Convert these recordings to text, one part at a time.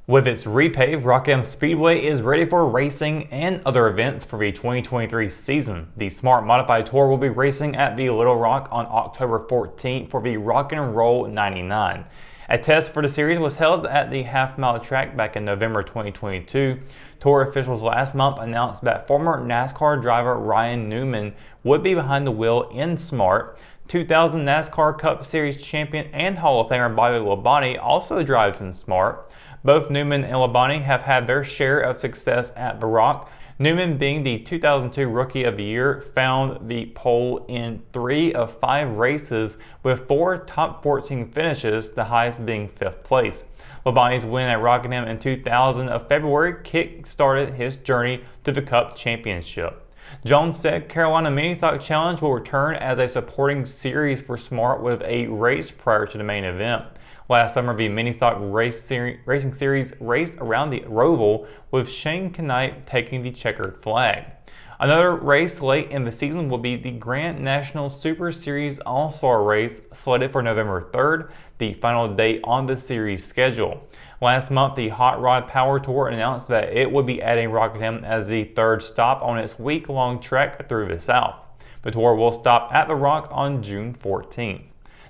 With its repave, Rockham Speedway is ready for racing and other events for the 2023 season. The Smart Modified Tour will be racing at the Little Rock on October 14th for the Rock and Roll 99. A test for the series was held at the half-mile track back in November 2022. Tour officials last month announced that former NASCAR driver Ryan Newman would be behind the wheel in Smart. 2000 NASCAR Cup Series champion and Hall of Famer Bobby Labonte also drives in Smart. Both Newman and Labonte have had their share of success at the Rock. Newman, being the 2002 Rookie of the Year, found the pole in 3 of 5 races with 4 top 14 finishes, the highest being 5th place. Labonte's win at Rockingham in 2000 of February kick-started his journey to the Cup Championship. Jones said Carolina Mini Stock Challenge will return as a supporting series for Smart with a race prior to the main event. Last summer, the Mini Stock Racing Series raced around the Roval with Shane Knight taking the checkered flag. Another race late in the season will be the Grand National Super Series All-Star Race, slated for November 3rd, the final date on the series schedule. Last month, the Hot Rod Power Tour announced that it would be adding Rockingham as the 3rd stop on its week-long trek through the South. The tour will stop at the Rock on June 14th.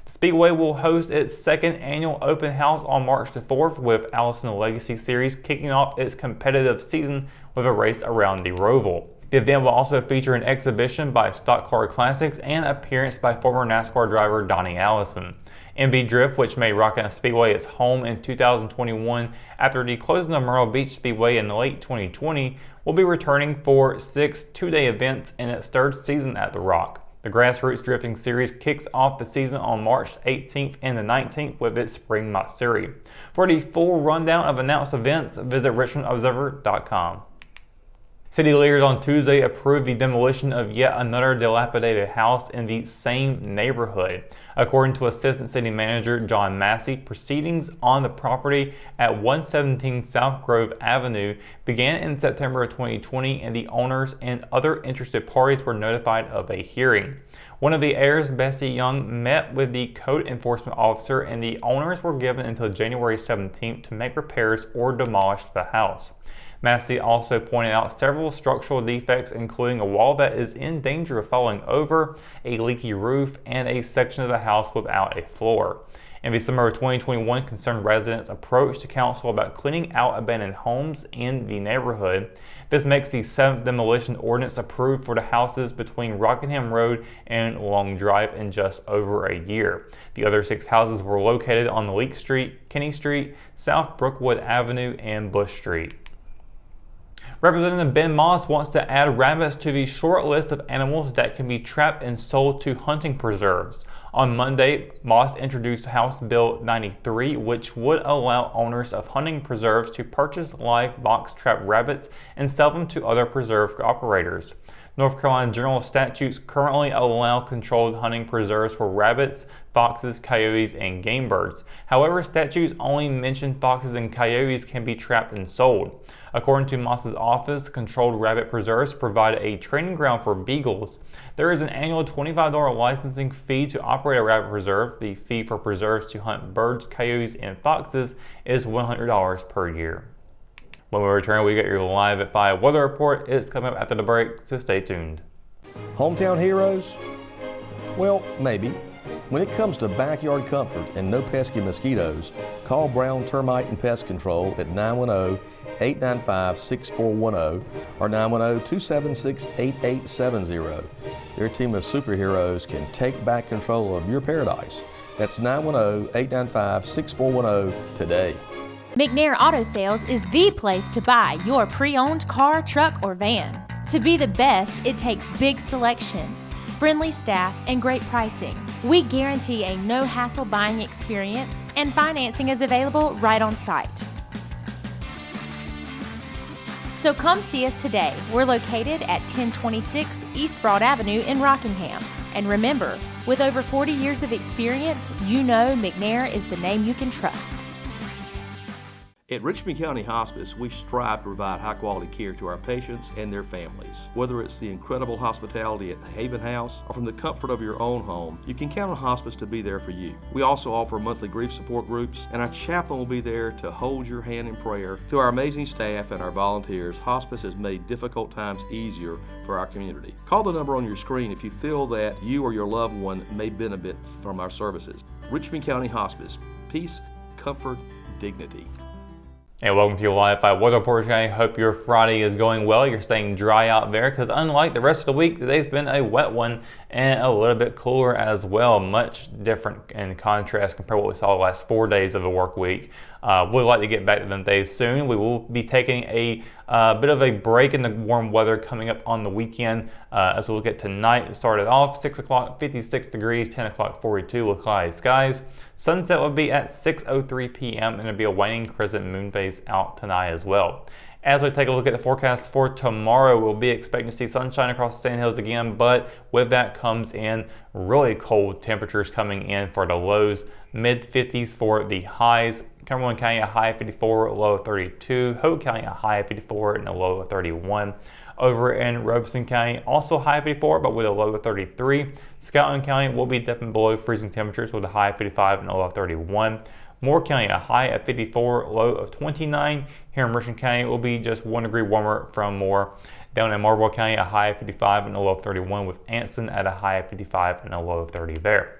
Speedway will host its 2nd annual open house on March the 4th, with Allison Legacy Series kicking off its competitive season with a race around the Roval. The event will also feature an exhibition by Stock Car Classics and appearance by former NASCAR driver Donnie Allison. MB Drift, which made Rockingham Speedway its home in 2021 after the closing of Myrtle Beach Speedway in late 2020, will be returning for 6 two-day events in its 3rd season at the Rock. The Grassroots Drifting Series kicks off the season on March 18th and the 19th with its Spring Matsuri. For the full rundown of announced events, visit richmondobserver.com. City leaders on Tuesday approved the demolition of yet another dilapidated house in the same neighborhood. According to Assistant City Manager John Massey, proceedings on the property at 117 South Grove Avenue began in September of 2020, and the owners and other interested parties were notified of a hearing. One of the heirs, Bessie Young, met with the code enforcement officer, and the owners were given until January 17th to make repairs or demolish the house. Massey also pointed out several structural defects, including a wall that is in danger of falling over, a leaky roof, and a section of the house without a floor. In December of 2021, concerned residents approached the council about cleaning out abandoned homes in the neighborhood. This makes the 7th demolition ordinance approved for the houses between Rockingham Road and Long Drive in just over a year. The other 6 houses were located on Leek Street, Kinney Street, South Brookwood Avenue, and Bush Street. Representative Ben Moss wants to add rabbits to the short list of animals that can be trapped and sold to hunting preserves. On Monday, Moss introduced House Bill 93, which would allow owners of hunting preserves to purchase live box-trapped rabbits and sell them to other preserve operators. North Carolina general statutes currently allow controlled hunting preserves for rabbits, foxes, coyotes, and game birds. However, statutes only mention foxes and coyotes can be trapped and sold. According to Moss's office, controlled rabbit preserves provide a training ground for beagles. There is an annual $25 licensing fee to operate a rabbit preserve. The fee for preserves to hunt birds, coyotes, and foxes is $100 per year. When we return, we get your Live at 5 weather report. It's coming up after the break, so stay tuned. Hometown heroes? Well, maybe. When it comes to backyard comfort and no pesky mosquitoes, call Brown Termite and Pest Control at 910-895-6410 or 910-276-8870. Their team of superheroes can take back control of your paradise. That's 910-895-6410 today. McNair Auto Sales is the place to buy your pre-owned car, truck, or van. To be the best, it takes big selection, friendly staff, and great pricing. We guarantee a no-hassle buying experience, and financing is available right on site. So come see us today. We're located at 1026 East Broad Avenue in Rockingham. And remember, with over 40 years of experience, you know McNair is the name you can trust. At Richmond County Hospice, we strive to provide high-quality care to our patients and their families. Whether it's the incredible hospitality at the Haven House or from the comfort of your own home, you can count on hospice to be there for you. We also offer monthly grief support groups, and our chaplain will be there to hold your hand in prayer. Through our amazing staff and our volunteers, hospice has made difficult times easier for our community. Call the number on your screen if you feel that you or your loved one may benefit from our services. Richmond County Hospice. Peace, comfort, dignity. And welcome to your Live 5 Weather Report. I hope your Friday is going well. You're staying dry out there because unlike the rest of the week, today's been a wet one and a little bit cooler as well. Much different in contrast compared to what we saw the last 4 days of the work week. We'd like to get back to them days soon. We will be taking a bit of a break in the warm weather coming up on the weekend. As we look at tonight, it started off 6 o'clock, 56 degrees, 10 o'clock, 42 with cloudy skies. Sunset will be at 6:03 p.m. and it'll be a waning crescent moon phase out tonight as well. As we take a look at the forecast for tomorrow, we'll be expecting to see sunshine across the sandhills again, but with that comes in really cold temperatures coming in for the lows, mid-50s for the highs. Cumberland County a high of 54, a low of 32. Hope County a high of 54 and a low of 31. Over in Robeson County, also high of 54, but with a low of 33. Scotland County will be dipping below freezing temperatures with a high of 55 and a low of 31. Moore County a high of 54, low of 29. Here in Richmond County, it will be just 1 degree warmer from Moore. Down in Marlboro County, a high of 55 and a low of 31, with Anson at a high of 55 and a low of 30 there.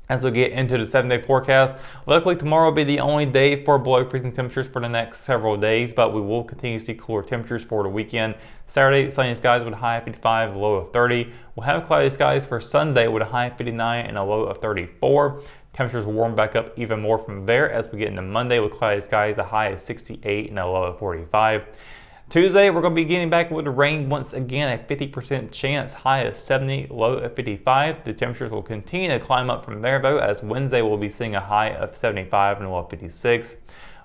As we get into the 7-day forecast, luckily tomorrow will be the only day for below freezing temperatures for the next several days, but we will continue to see cooler temperatures for the weekend. Saturday, sunny skies with a high of 55, low of 30. We'll have cloudy skies for Sunday with a high of 59 and a low of 34. Temperatures will warm back up even more from there as we get into Monday with cloudy skies, a high of 68 and a low of 45. Tuesday, we're going to be getting back with the rain once again, a 50% chance, high of 70, low of 55. The temperatures will continue to climb up from there though, as Wednesday we'll be seeing a high of 75 and a low of 56.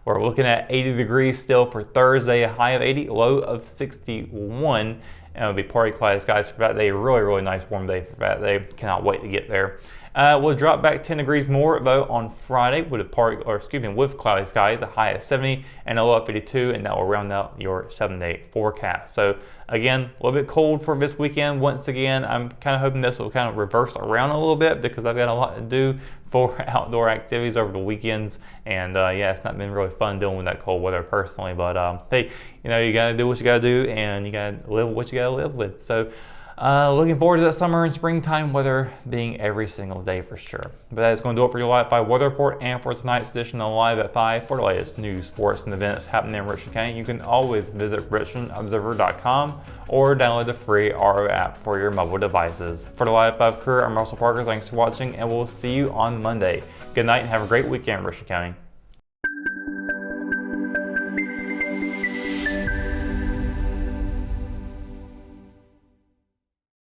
We're looking at 80 degrees still for Thursday, a high of 80, low of 61. And it'll be partly cloudy skies for that day. Really nice warm day for that day. Cannot wait to get there. We'll drop back 10 degrees more though on Friday with with cloudy skies, a high of 70 and a low of 52, and that will round out your 7-day forecast. So again, a little bit cold for this weekend. Once again, I'm kind of hoping this will kind of reverse around a little bit because I've got a lot to do for outdoor activities over the weekends, and yeah, it's not been really fun dealing with that cold weather personally. But hey, you gotta do what you gotta do, and you gotta live what you gotta live with. So. Looking forward to that summer and springtime weather being every single day for sure. But that is going to do it for your Live 5 Weather Report and for tonight's edition of Live at 5. For the latest news, sports, and events happening in Richmond County, you can always visit richmondobserver.com or download the free RO app for your mobile devices. For the Live 5 crew, I'm Russell Parker. Thanks for watching, and we'll see you on Monday. Good night and have a great weekend, Richmond County.